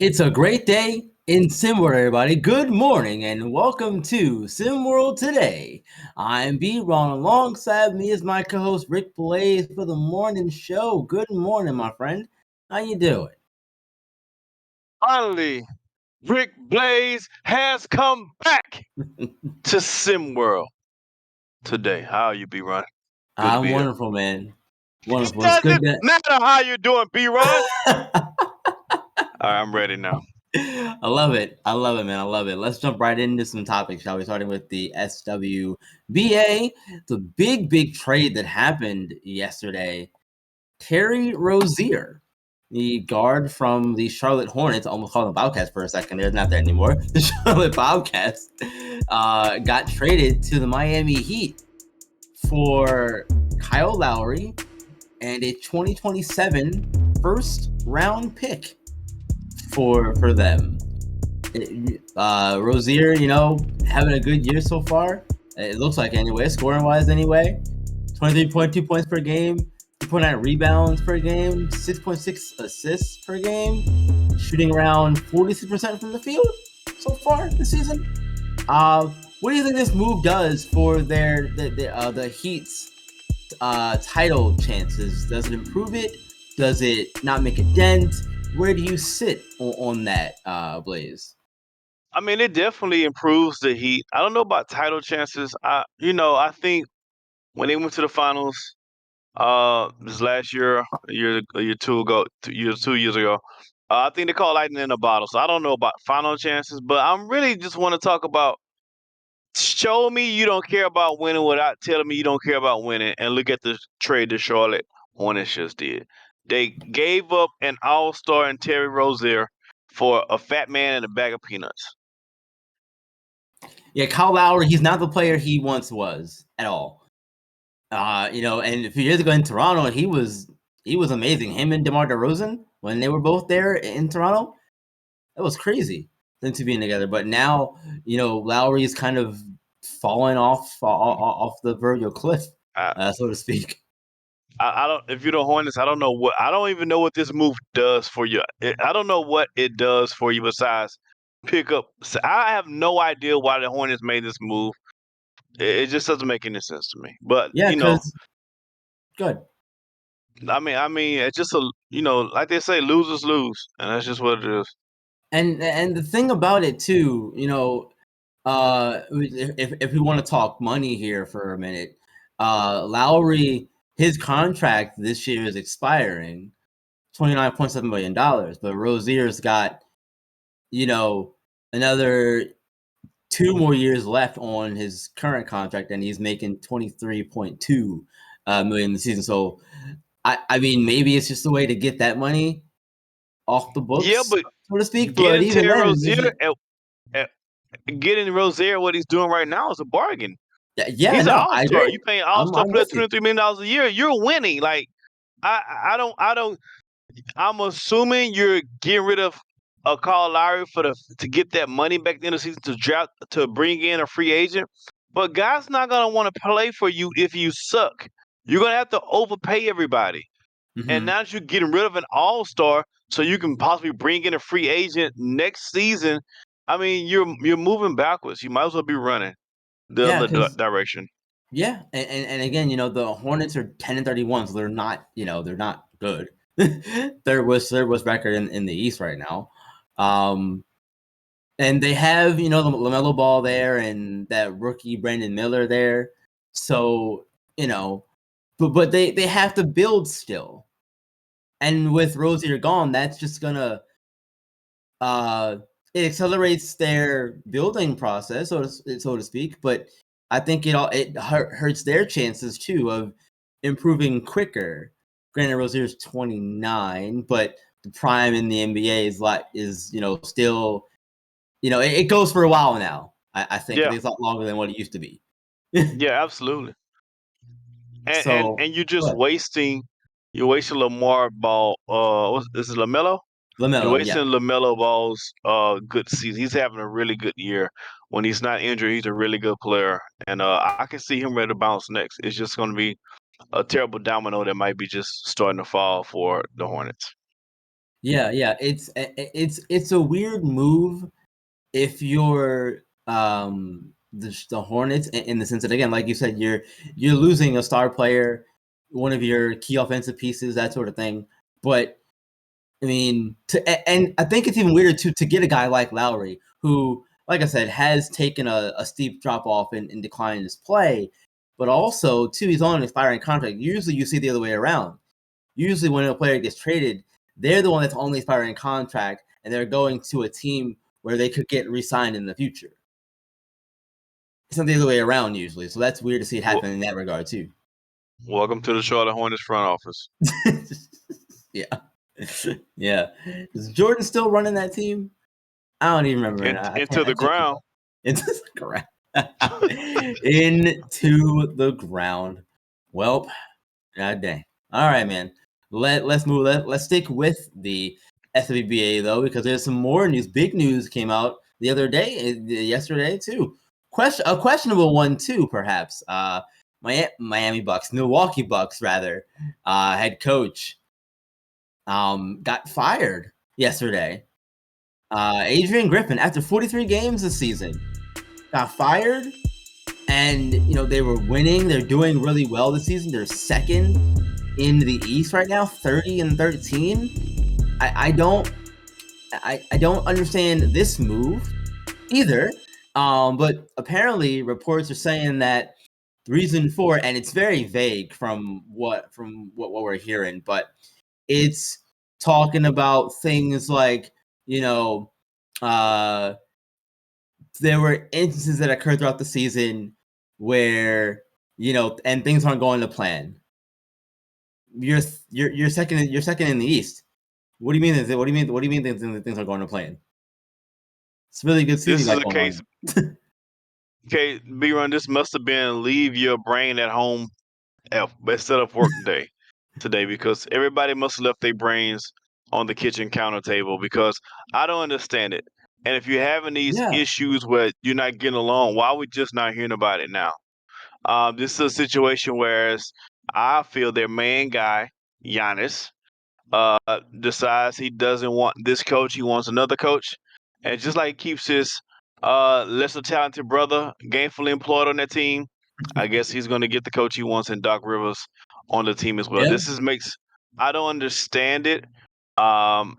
It's a great day in SimWorld, everybody. Good morning and welcome to SimWorld Today. I'm B. Ron. Alongside me is my co-host Rick Blaze for the morning show. Good morning, my friend. How you doing? Finally, Rick Blaze has come back to SimWorld today. How you be, Ron? Good to I'm be here. wonderful, man. It Wonderful. It's good doesn't matter how you're doing, B Ron. All right, I'm ready now. I love it. I love it, man. I love it. Let's jump right into some topics, shall we? Starting with the SWBA, the big trade that happened yesterday. Terry Rozier, the guard from the Charlotte Hornets, almost called them Bobcats for a second. They're not there anymore. The Charlotte Bobcats got traded to the Miami Heat for Kyle Lowry and a 2027 first round pick for them. Rozier, having a good year so far. It looks like anyway, scoring wise anyway. 23.2 points per game, 2.9 rebounds per game, 6.6 assists per game, shooting around 46% from the field so far this season. What do you think this move does for the Heat's title chances? Does it improve it? Does it not make a dent? Where do you sit on that, Blaze? I mean, it definitely improves the Heat. I don't know about title chances. I think when they went to the finals, this last year, a year two ago, 2 years ago, I think they called lightning in a bottle. So I don't know about final chances, but I'm really just want to talk about. Show me you don't care about winning without telling me you don't care about winning, and look at the trade the Charlotte Hornets just did. They gave up an all-star in Terry Rozier for a fat man and a bag of peanuts. Yeah, Kyle Lowry, he's not the player he once was at all. And a few years ago in Toronto, he was amazing. Him and DeMar DeRozan, when they were both there in Toronto, that was crazy, them two being together. But now, Lowry is kind of falling off the vertical cliff, I, so to speak. I don't. If you're the Hornets, I don't know what. I don't even know what this move does for you. I don't know what it does for you besides pick up. So I have no idea why the Hornets made this move. It just doesn't make any sense to me. But Yeah, because good. I mean, it's just like they say, losers lose, and that's just what it is. And the thing about it too, if we want to talk money here for a minute, Lowry, his contract this year is expiring, $29.7 million, but Rozier's got another 2 more years left on his current contract, and he's making 23.2 million this season. So I mean, maybe it's just a way to get that money off the Yeah, books, but so to speak. But getting even Terry then, Rozier, at, getting Rozier, what he's doing right now is a bargain. yeah, He's an no, all I star. agree. You paying all I'm star I'm player with you. $23 million a year. You're winning. Like I don't. I'm assuming you're getting rid of a Kyle Lowry to get that money back at the end of the season to draft to bring in a free agent. But guys not gonna want to play for you if you suck. You're gonna have to overpay everybody. And Hmm. now that you're getting rid of an all-star, so you can possibly bring in a free agent next season. I mean, you're moving backwards. You might as well be running the Yeah, other because direction. yeah, and again, the Hornets are 10-31, so they're not, they're not good. third worst record in the East right now. Um, and they have, the LaMelo Ball there and that rookie Brandon Miller there. So, but they have to build still. And with Rozier gone, that's just gonna uh it accelerates their building process, so to speak. But I think it hurts their chances too of improving quicker. Granted, Rozier's 29, but the prime in the NBA is still it goes for a while now. I think Yeah, it's a lot longer than what it used to be. yeah, absolutely. And and, So, and you're just but wasting Lamar Ball. This is Lamelo. You're LaMelo, yeah. wasting Lamelo Ball's good season. He's having a really good year. When he's not injured, he's a really good player, and I can see him ready to bounce next. It's just going to be a terrible domino that might be just starting to fall for the Hornets. Yeah. It's a weird move if you're the Hornets in the sense that, again, like you said, you're losing a star player, one of your key offensive pieces, that sort of thing. But I mean, and I think it's even weirder to get a guy like Lowry, who, like I said, has taken a steep drop off in decline in his play, but also too, he's on an expiring contract. Usually, you see the other way around. Usually, when a player gets traded, they're the one that's on the expiring contract, and they're going to a team where they could get re-signed in the future. It's not the other way around usually, so that's weird to see it happen in that regard too. Welcome to the Charlotte Hornets front office. Yeah. Is Jordan still running that team? I don't even remember. Into the I can't keep ground. up. Into the ground. Into the ground. Well, god dang. All right, man. Let's move. Let's stick with the SWBA though, because there's some more news. Big news came out the other day, yesterday too. A questionable one too, perhaps. Miami Bucks, Milwaukee Bucks rather, head coach got fired yesterday. Adrian Griffin, after 43 games this season, got fired. And, they were winning. They're doing really well this season. They're second in the East right now, 30-13. I don't understand this move either. But apparently reports are saying that the reason for it, and it's very vague from what we're hearing, but it's talking about things like, uh, there were instances that occurred throughout the season where, and things aren't going to plan. You're second in the East. What do you mean? What do you mean things are going to plan? It's a really good season This you is got a going case. on. Okay, B-Run, this must have been leave your brain at home instead of work day today, because everybody must have left their brains on the kitchen counter table, because I don't understand it. And if you're having these Yeah. issues where you're not getting along, why are we just not hearing about it now? This is a situation where I feel their main guy, Giannis, decides he doesn't want this coach, he wants another coach. And just like he keeps his lesser talented brother gainfully employed on that team, I guess he's going to get the coach he wants in Doc Rivers on the team as well. Yeah. This is makes I don't understand it. Um,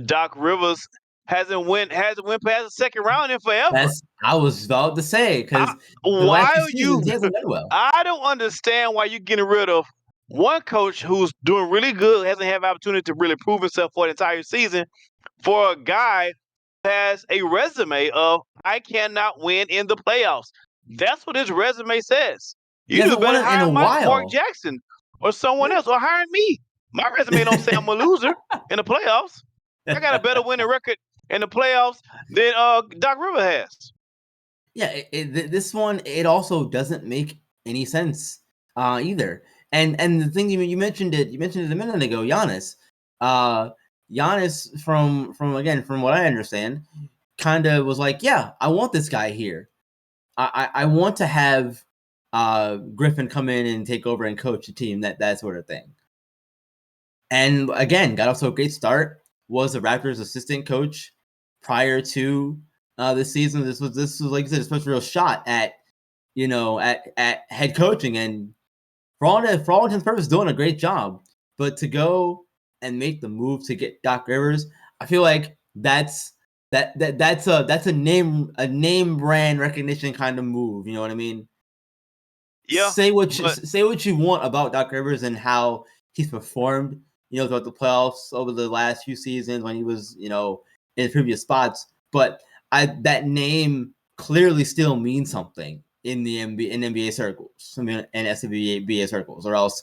Doc Rivers hasn't went past the second round in forever. I was about to say, I, because the last why few are you? seasons he hasn't done well. I don't understand why you're getting rid of one coach who's doing really good, hasn't had an opportunity to really prove himself for the entire season, for a guy who has a resume of I cannot win in the playoffs. That's what his resume says. He You do hasn't won better it in hire a Mark while. Jackson or someone Yeah. else, or hire me. My resume don't say I'm a loser in the playoffs. I got a better winning record in the playoffs than Doc Rivers has. Yeah, this one, it also doesn't make any sense either. And the thing you mentioned it a minute ago, Giannis. Giannis from what I understand, kind of was like, yeah, I want this guy here. I want to have Griffin come in and take over and coach the team, that sort of thing. And again, got off to a great start. Was the Raptors' assistant coach prior to this season. This was like I said, his first real shot at at head coaching, and for all intents and purposes, doing a great job. But to go and make the move to get Doc Rivers, I feel like that's a name brand recognition kind of move. You know what I mean? Yeah, Say but what you want about Doc Rivers and how he's performed, throughout the playoffs over the last few seasons when he was, in previous spots. But that name clearly still means something in the NBA circles, I mean, and SWBA circles, or else,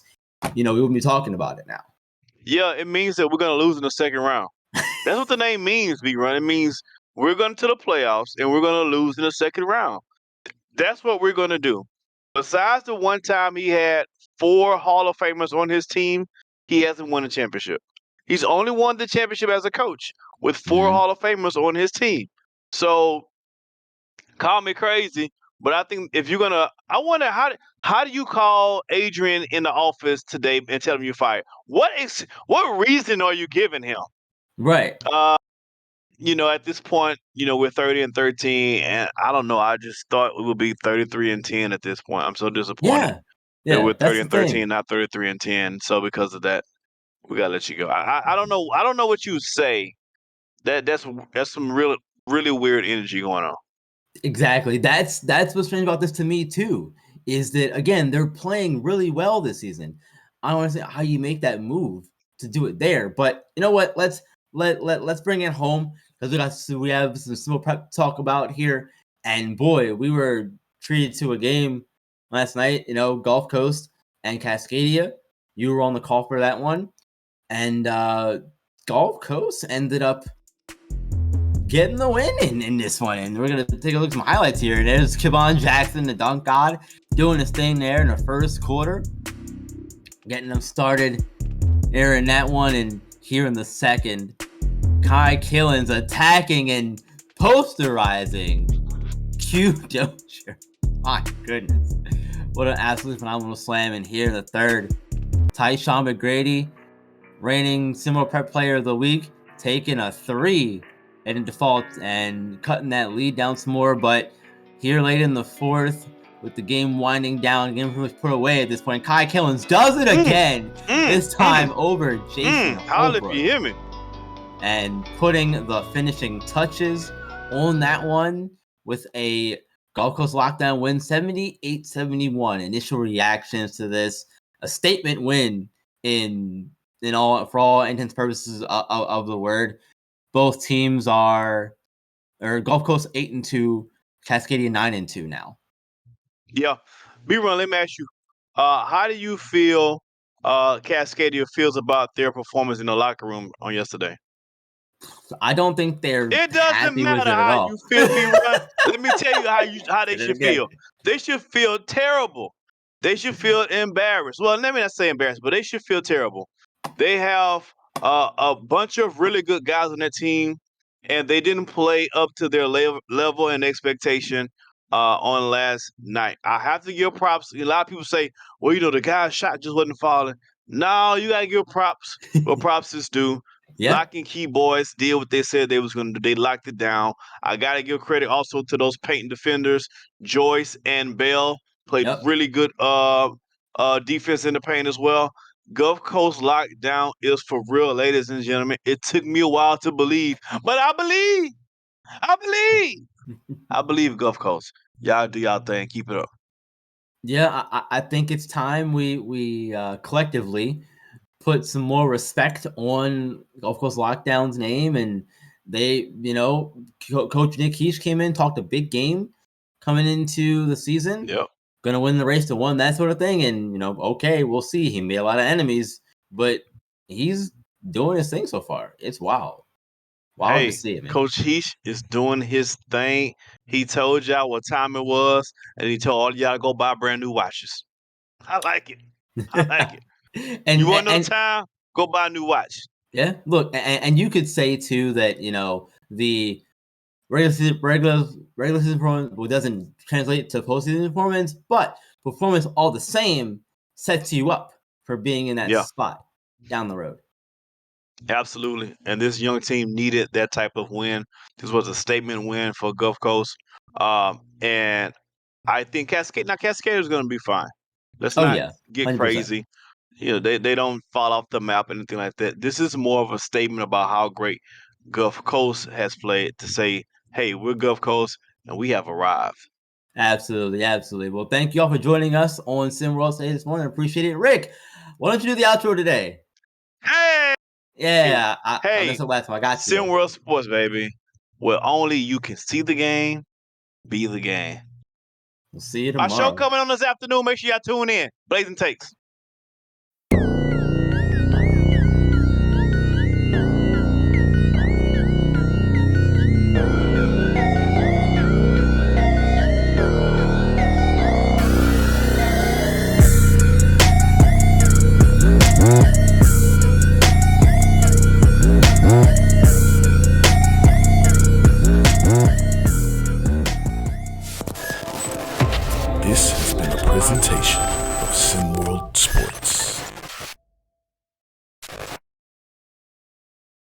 we wouldn't be talking about it now. yeah, it means that we're gonna lose in the second round. That's what the name means, B-Run. It means we're going to the playoffs and we're gonna lose in the second round. That's what we're gonna do. Besides the one time he had 4 Hall of Famers on his team, he hasn't won a championship. He's only won the championship as a coach with 4 Mm-hmm. Hall of Famers on his team. So call me crazy, But I think if you're gonna, I wonder how do you call Adrian in the office today and tell him you're fired? What reason are you giving him? Right. At this point, we're 30-13, and I don't know. I just thought we would be 33-10 at this point. I'm so disappointed Yeah. that we're Yeah. That's thirty the and thirteen, thing. not 33-10. So because of that, we gotta let you go. I don't know. I don't know what you would say. That's some really weird energy going on. Exactly. That's what's strange about this to me too. Is that again they're playing really well this season. I don't understand how you make that move to do it there, but you know what? Let's bring it home because we have some small prep to talk about here. And boy, we were treated to a game last night. Gulf Coast and Cascadia. You were on the call for that one, and Gulf Coast ended up getting the win in this one. And we're going to take a look at some highlights here. There's Kevon Jackson, the dunk god, doing his thing there in the first quarter, getting them started there in that one. And here in the second, Kai Killens attacking and posterizing Q Dozier. My goodness. What an absolutely phenomenal slam. And here in the third, Tyshawn McGrady, reigning SimWorld Prep Player of the Week, taking a 3 in default and cutting that lead down some more. But here late in the fourth, with the game winding down, game pretty much put away at this point, Kai Killens does it again. This time over Jason Holla if you Holbrook, hear me. and putting the finishing touches on that one with a Gulf Coast lockdown win, 78-71. Initial reactions to this, a statement win for all intents and purposes of the word. Both teams are Gulf Coast 8-2, Cascadia 9-2 now. Yeah. B-Run, let me ask you, how do you feel Cascadia feels about their performance in the locker room on yesterday? I don't think they're It doesn't happy with matter it at how all. you feel, B-Run. Let me tell you how they Did it should again. feel. They should feel terrible. They should feel embarrassed. Well, let me not say embarrassed, but they should feel terrible. They have a bunch of really good guys on their team, and they didn't play up to their level and expectation on last night. I have to give props. A lot of people say, well, the guy's shot just wasn't falling. No, you got to give props where props is due. Yeah. Lock and key boys did what they said they was going to do. They locked it down. I got to give credit also to those paint defenders. Joyce and Bell played really good defense in the paint as well. Gulf Coast lockdown is for real, ladies and gentlemen. It took me a while to believe, but I believe. I believe Gulf Coast. Y'all do y'all thing. Keep it up. Yeah, I think it's time we collectively put some more respect on Gulf Coast Lockdown's name. And they, Coach Nick Keish came in, talked a big game coming into the season. Yep. Gonna win the race to one, that sort of thing. And, okay, we'll see. He made a lot of enemies, but he's doing his thing so far. It's wild. Wild to see it, man. Coach Heesh is doing his thing. He told y'all what time it was, and he told all y'all to go buy brand new watches. I like it. I like it. And you want no time? Go buy a new watch. Yeah, look, and you could say too that the regular season performance doesn't translate to postseason performance, but performance all the same sets you up for being in that spot down the road. Absolutely, and this young team needed that type of win. This was a statement win for Gulf Coast, and I think Cascadia is going to be fine. Let's not get 100%. crazy. They don't fall off the map or anything like that. This is more of a statement about how great Gulf Coast has played to say, hey, we're Gulf Coast and we have arrived. Absolutely, absolutely. Well, thank you all for joining us on SimWorld Stage this morning. Appreciate it. Rick, why don't you do the outro today? Hey! Yeah, I'm just so glad I got you. SimWorld Sports, baby. Where only you can see the game, be the game. We'll see you tomorrow. Our show coming on this afternoon. Make sure y'all tune in. Blazing Takes.